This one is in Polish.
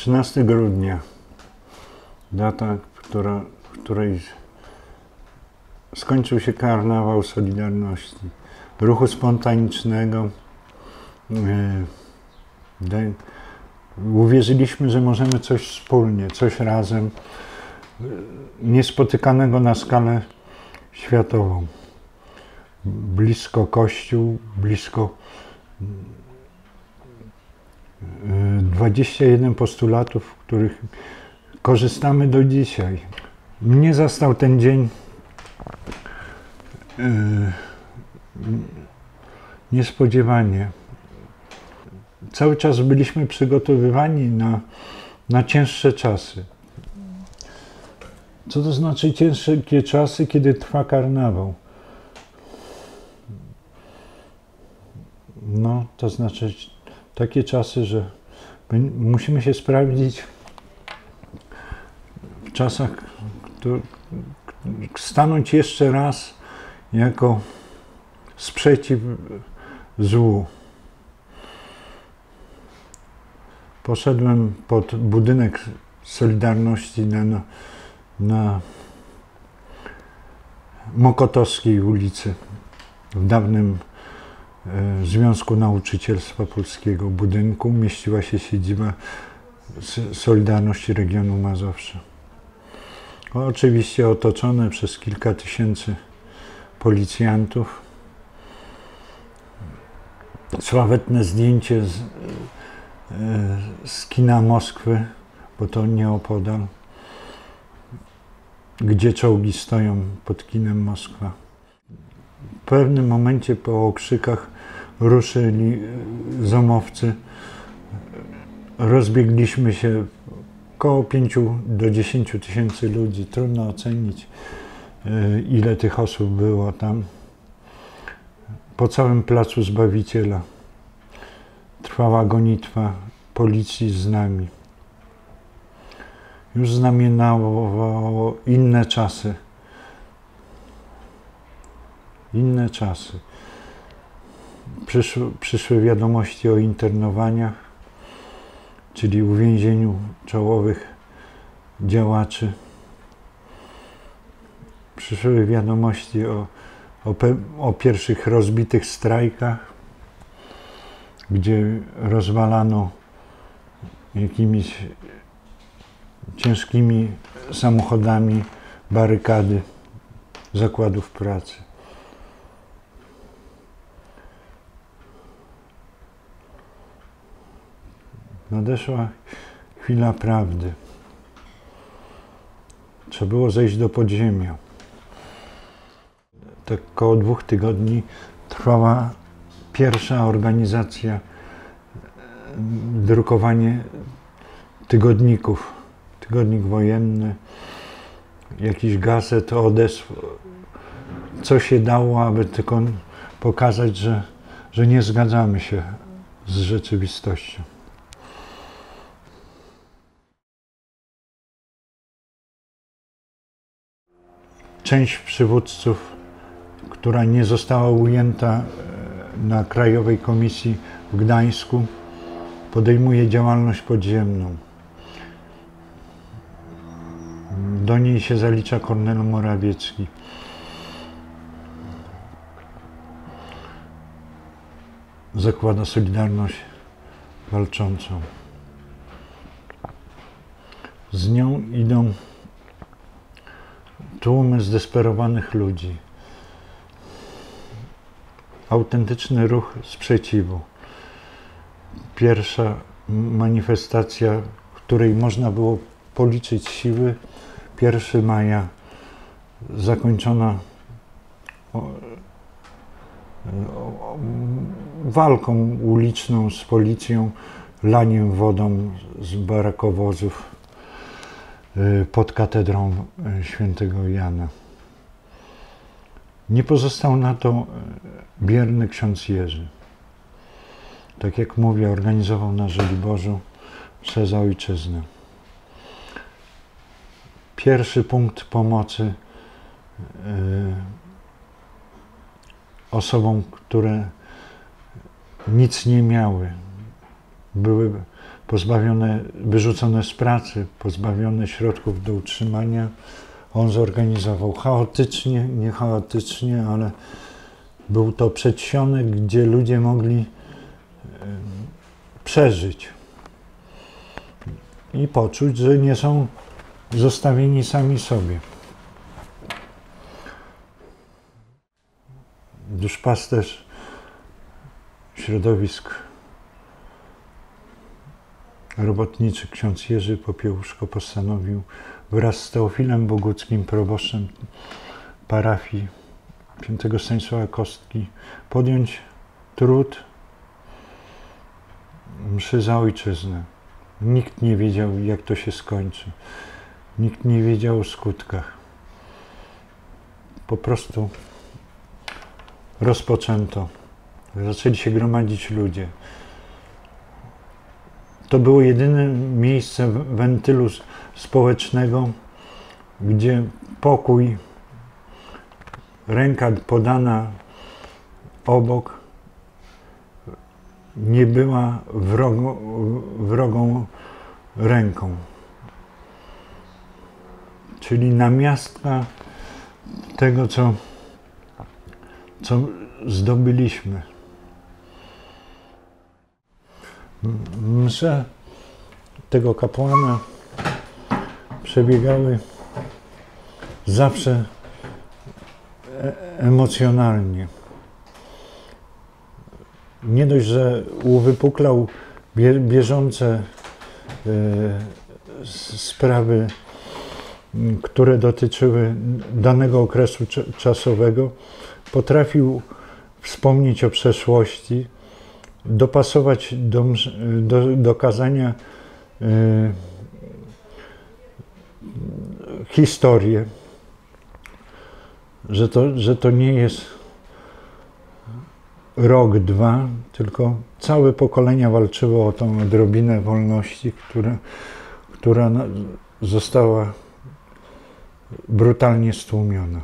13 grudnia, data, w której skończył się karnawał Solidarności, ruchu spontanicznego. Uwierzyliśmy, że możemy coś wspólnie, coś razem, niespotykanego na skalę światową. Blisko Kościół, blisko 21 postulatów, których korzystamy do dzisiaj. Mnie zastał ten dzień niespodziewanie. Cały czas byliśmy przygotowywani na cięższe czasy. Co to znaczy ciężkie czasy, kiedy trwa karnawał? No, to znaczy takie czasy, że musimy się sprawdzić w czasach, stanąć jeszcze raz jako sprzeciw złu. Poszedłem pod budynek Solidarności na Mokotowskiej ulicy, w dawnym Związku Nauczycielstwa Polskiego budynku mieściła się siedziba Solidarności Regionu Mazowsza. Oczywiście otoczone przez kilka tysięcy policjantów. Sławetne zdjęcie z kina Moskwy, bo to nieopodal, gdzie czołgi stoją pod kinem Moskwa. W pewnym momencie po okrzykach ruszyli zomowcy. Rozbiegliśmy się około 5 do 10 tysięcy ludzi. Trudno ocenić, ile tych osób było tam. Po całym Placu Zbawiciela trwała gonitwa policji z nami. Już znamionowało inne czasy. Inne czasy. Przyszły wiadomości o internowaniach, czyli uwięzieniu czołowych działaczy. Przyszły wiadomości o pierwszych rozbitych strajkach, gdzie rozwalano jakimiś ciężkimi samochodami barykady zakładów pracy. Nadeszła chwila prawdy. Trzeba było zejść do podziemia. Tak około 2 tygodni trwała pierwsza organizacja, drukowanie tygodników. Tygodnik wojenny, jakiś gazet, odezw, co się dało, aby tylko pokazać, że nie zgadzamy się z rzeczywistością. Część przywódców, która nie została ujęta na Krajowej Komisji w Gdańsku, podejmuje działalność podziemną. Do niej się zalicza Kornel Morawiecki. Zakłada Solidarność Walczącą. Z nią idą tłumy zdesperowanych ludzi. Autentyczny ruch sprzeciwu. Pierwsza manifestacja, w której można było policzyć siły, 1 maja, zakończona walką uliczną z policją, laniem wodą z barakowozów pod katedrą świętego Jana. Nie pozostał na to bierny ksiądz Jerzy. Tak jak mówię, organizował na Żoliborzu mszę za ojczyznę. Pierwszy punkt pomocy osobom, które nic nie miały, były wyrzucone z pracy, pozbawione środków do utrzymania. On zorganizował chaotycznie, nie chaotycznie, ale był to przedsionek, gdzie ludzie mogli przeżyć i poczuć, że nie są zostawieni sami sobie. Duszpasterz środowisk robotniczy ksiądz Jerzy Popiełuszko postanowił wraz z Teofilem Boguckim, proboszczem parafii świętego Stanisława Kostki, podjąć trud mszy za ojczyznę. Nikt nie wiedział, jak to się skończy. Nikt nie wiedział o skutkach. Po prostu rozpoczęto. Zaczęli się gromadzić ludzie. To było jedyne miejsce wentylu społecznego, gdzie pokój, ręka podana obok, nie była wrogą ręką. Czyli namiastka tego, co zdobyliśmy. Msze tego kapłana przebiegały zawsze emocjonalnie. Nie dość, że uwypuklał bieżące sprawy, które dotyczyły danego okresu czasowego, potrafił wspomnieć o przeszłości, dopasować do kazania historię, że to nie jest rok, dwa, tylko całe pokolenia walczyło o tą odrobinę wolności, która została brutalnie stłumiona.